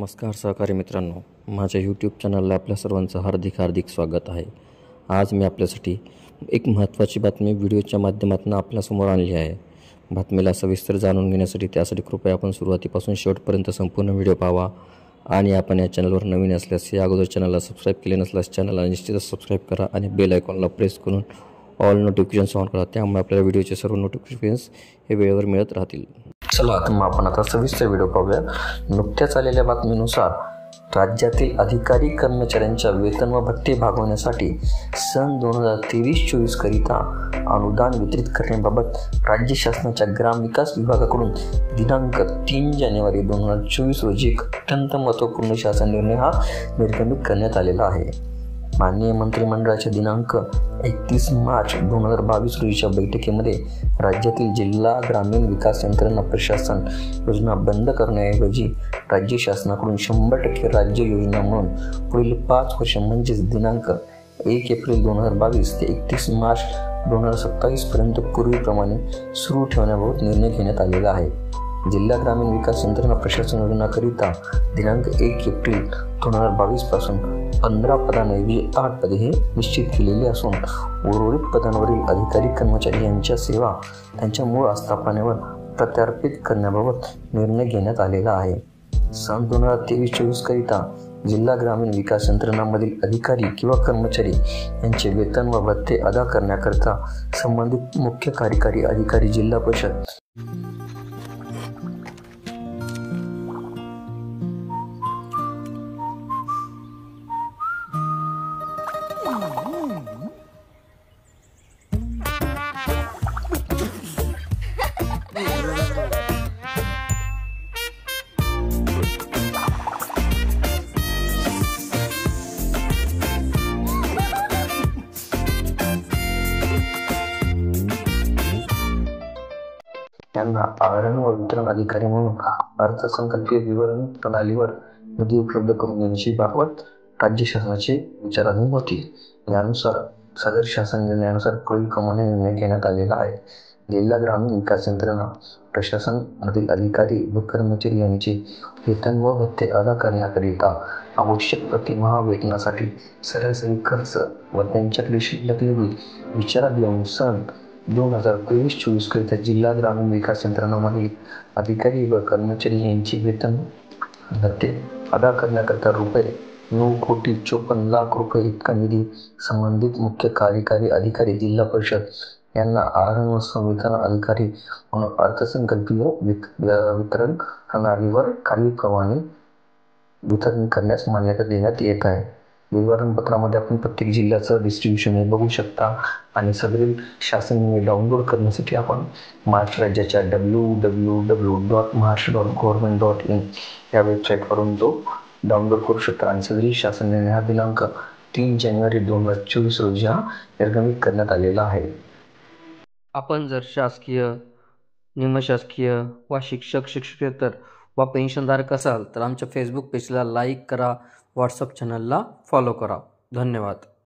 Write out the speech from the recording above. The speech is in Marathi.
नमस्कार सहकारी मित्रांनो, माझ्या यूट्यूब चॅनलला आपल्या सर्वांचं हार्दिक स्वागत आहे। आज मी आपल्यासाठी एक महत्त्वाची बातमी व्हिडिओच्या माध्यमातून आपल्यासमोर आणली आहे। बातमीला सविस्तर जाणून घेण्यासाठी त्यासाठी कृपया आपण सुरुवातीपासून शेवटपर्यंत संपूर्ण व्हिडिओ पाहावा आणि आपण या चॅनलवर नवीन असल्यास या अगोदर चॅनलला सबस्क्राईब केले नसल्यास चॅनलला निश्चितच सबस्क्राईब करा आणि बेल आयकॉनला प्रेस करून ऑल नोटिफिकेशन्स ऑन करा। त्यामुळे आपल्याला व्हिडिओचे सर्व नोटिफिकेशन्स हे वेळेवर मिळत राहतील। चला तर मग आपण आता सविस्तर व्हिडिओ पाहूया। नुकत्याच आलेल्या बातमीनुसार राज्यातील अधिकारी कर्मचाऱ्यांच्या वेतन व भत्ते भागवण्यासाठी सन 2023-24 करिता अनुदान वितरित करण्याबाबत राज्य शासनाच्या ग्रामविकास विभागाकडून दिनांक 3 जानेवारी 2024 रोजी एक अत्यंत महत्त्वपूर्ण शासन निर्णय हा निर्गमित करण्यात आलेला आहे। माननीय मंत्रिमंडळाच्या दिनांक 31 मार्च 2022 रोजीच्या बैठकीमध्ये राज्यातील जिल्हा ग्रामीण विकास यंत्रणा प्रशासन योजना बंद करण्याऐवजी राज्य शासनाकडून 100% राज्य योजना म्हणून पुढील 5 वर्ष म्हणजेच दिनांक 1 एप्रिल 2022 ते 31 मार्च 2027 पर्यंत पूर्वीप्रमाणे सुरू ठेवण्याबाबत निर्णय घेण्यात आलेला आहे। जिल्हा ग्रामीण विकास यंत्रणा प्रशासन योजनाकरिता दिनांक 1 एप्रिल 2022 पासून 15 पदांऐवजी 8 पदे हे निश्चित केलेली असून उर्वरित पदांवरील अधिकारी कर्मचारी यांच्या सेवा त्यांच्या मूळ आस्थापनेवर प्रत्यार्पित करण्याबाबत निर्णय घेण्यात आलेला आहे। सन 2023-24 करिता जिल्हा ग्रामीण विकास यंत्रणामधील अधिकारी किंवा कर्मचारी यांचे वेतन व भत्ते अदा करण्याकरिता संबंधित मुख्य कार्यकारी अधिकारी जिल्हा परिषद यांना आवरण व वितरण अधिकारी म्हणून अर्थसंकल्पीय विवरण प्रणालीवर निधी उपलब्ध करून देण्याची बाबत राज्य शासनाची विचारणी होती। यानुसार सदर शासन निर्णयानुसार पुढीलप्रमाणे निर्णय घेण्यात आलेला आहे। जिल्हा ग्रामीण विकास यंत्रणा प्रशासन मधील अधिकारी व कर्मचारी यांचे वेतन व भत्ते अदा करण्याकरिता आवश्यक प्रतिमाह वेतनासाठी सरासरी खर्च व त्यांच्याकडे शिल्लक निधी विचारात घेऊन सन 2023-24 करिता जिल्हा ग्रामीण विकास यंत्रणामधील अधिकारी व कर्मचारी यांचे वेतन भत्ते अदा करण्याकरिता ₹9,54,00,000 इतका निधी संबंधित मुख्य कार्यकारी अधिकारी जिल्हा परिषद यांना आवरण व संवितरण अधिकारी म्हणून अर्थसंकल्पीय वितरण प्रणालीवर खालीलप्रमाणे वितरण करण्यास मान्यता देण्यात येत आहे। विवरणपत्रामध्ये आपण प्रत्येक जिल्ह्याचं डिस्ट्रीब्युशन हे बघू शकता आणि सदरील शासन निर्णय डाउनलोड करण्यासाठी आपण महाराष्ट्र राज्याच्या www.maharashtra.government.in या वेबसाईटवरून तो डाउनलोड करू शकता आणि सदरील शासन निर्णय हा दिनांक 3 जानेवारी 2024 रोजी हा निर्गमित करण्यात आलेला आहे। आपण जर शासकीय, निमशासकीय वा शिक्षकेतर वा पेन्शनधारक असाल तर आमच्या फेसबुक पेजला लाईक करा, व्हॉट्सअप चॅनलला फॉलो करा। धन्यवाद।